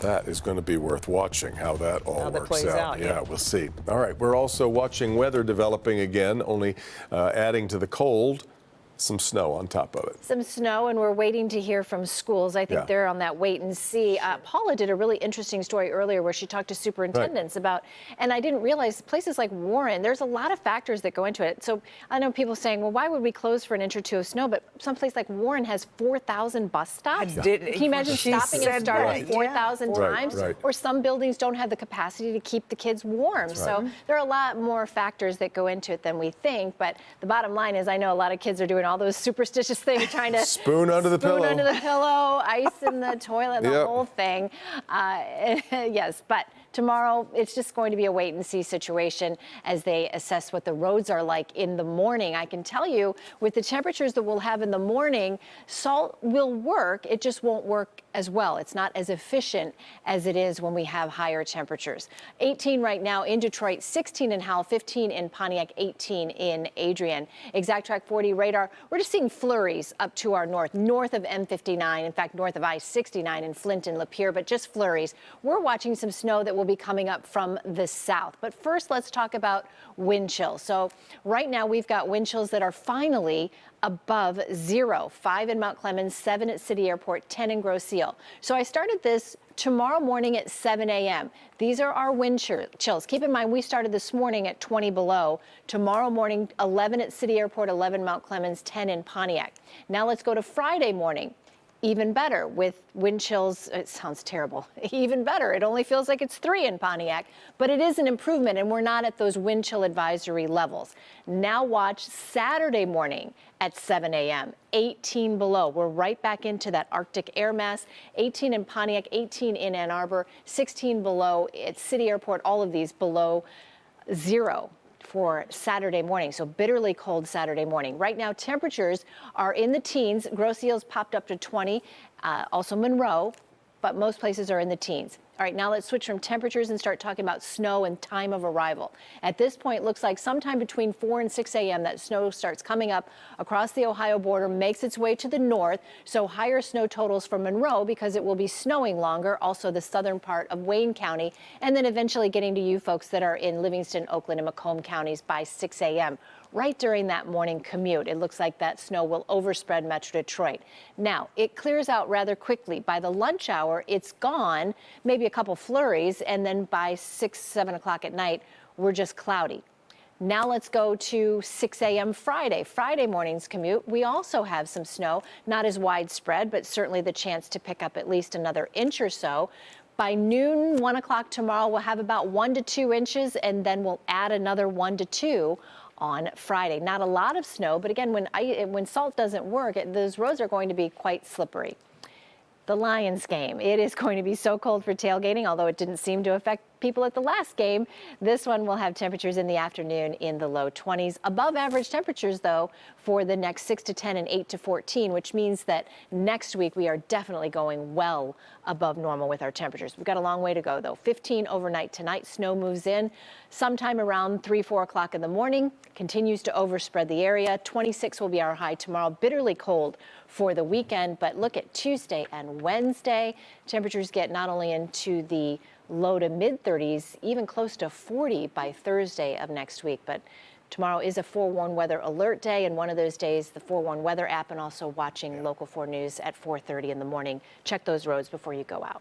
That is going to be worth watching, how that all How that works plays out, Yeah, yeah. we'll see. All right, we're also watching weather developing again, only adding to the cold, some snow on top of it. Some snow, and we're waiting to hear from schools. I think Yeah. they're on that wait and see. Paula did a really interesting story earlier where she talked to superintendents about, and I didn't realize places like Warren, there's a lot of factors that go into it. So I know people saying, well, why would we close for an inch or two of snow? But someplace like Warren has 4,000 bus stops. Can you imagine stopping and starting 4,000 times? Right. Or some buildings don't have the capacity to keep the kids warm. So there are a lot more factors that go into it than we think. But the bottom line is I know a lot of kids are doing all those superstitious things, trying to Spoon under the pillow. under the pillow, ice in the toilet, the Yep. whole thing. Yes, but tomorrow it's just going to be a wait and see situation as they assess what the roads are like in the morning. I can tell you with the temperatures that we'll have in the morning, salt will work. It just won't work as well. It's not as efficient as it is when we have higher temperatures. 18 right now in Detroit, 16 in Howell, 15 in Pontiac, 18 in Adrian. Exact Track 40 radar, we're just seeing flurries up to our north of M59, in fact, north of I-69 in Flint and Lapeer, but just flurries. We're watching some snow that will be coming up from the south. But first, let's talk about wind chills. So right now we've got wind chills that are finally above 0. 5 in Mount Clemens, 7 at City Airport, 10 in Grosse Ile. So I started this tomorrow morning at 7 a.m. These are our wind chills. Keep in mind, we started this morning at 20 below. Tomorrow morning, 11 at City Airport, 11 Mount Clemens, 10 in Pontiac. Now let's go to Friday morning. Even better with wind chills. It sounds terrible. Even better. It only feels like it's 3 in Pontiac, but it is an improvement, and we're not at those wind chill advisory levels. Now watch Saturday morning at 7 a.m. 18 below. We're right back into that Arctic air mass. 18 in Pontiac, 18 in Ann Arbor, 16 below at City Airport. All of these below 0. For Saturday morning, so bitterly cold Saturday morning. Right now, temperatures are in the teens. Grosse Ile's popped up to 20, also Monroe, but most places are in the teens. All right, now let's switch from temperatures and start talking about snow and time of arrival. At this point, it looks like sometime between 4 and 6 a.m. that snow starts coming up across the Ohio border, makes its way to the north, so higher snow totals for Monroe because it will be snowing longer, also the southern part of Wayne County, and then eventually getting to you folks that are in Livingston, Oakland, and Macomb counties by 6 a.m. Right during that morning commute, it looks like that snow will overspread Metro Detroit. Now, it clears out rather quickly. By the lunch hour, it's gone, maybe a couple flurries, and then by 6, 7 o'clock at night, we're just cloudy. Now let's go to 6 a.m. Friday. Friday morning's commute, we also have some snow, not as widespread, but certainly the chance to pick up at least another inch or so. By noon, 1 o'clock tomorrow, we'll have about 1 to 2 inches, and then we'll add another 1 to 2 on Friday. Not a lot of snow, but again, when salt doesn't work, those roads are going to be quite slippery. The Lions game. It is going to be so cold for tailgating, although it didn't seem to affect people at the last game. This one will have temperatures in the afternoon in the low 20s. Above average temperatures, though, for the next 6 to 10 and 8 to 14, which means that next week we are definitely going well above normal with our temperatures. We've got a long way to go, though. 15 overnight tonight. Snow moves in sometime around 3, 4 o'clock in the morning, continues to overspread the area. 26 will be our high tomorrow. Bitterly cold for the weekend, but look at Tuesday and Wednesday. Temperatures get not only into the low to mid 30s, even close to 40 by Thursday of next week. But tomorrow is a 4-1 weather alert day, and one of those days, the 4-1 weather app, and also watching Local 4 News at 4:30 in the morning. Check those roads before you go out.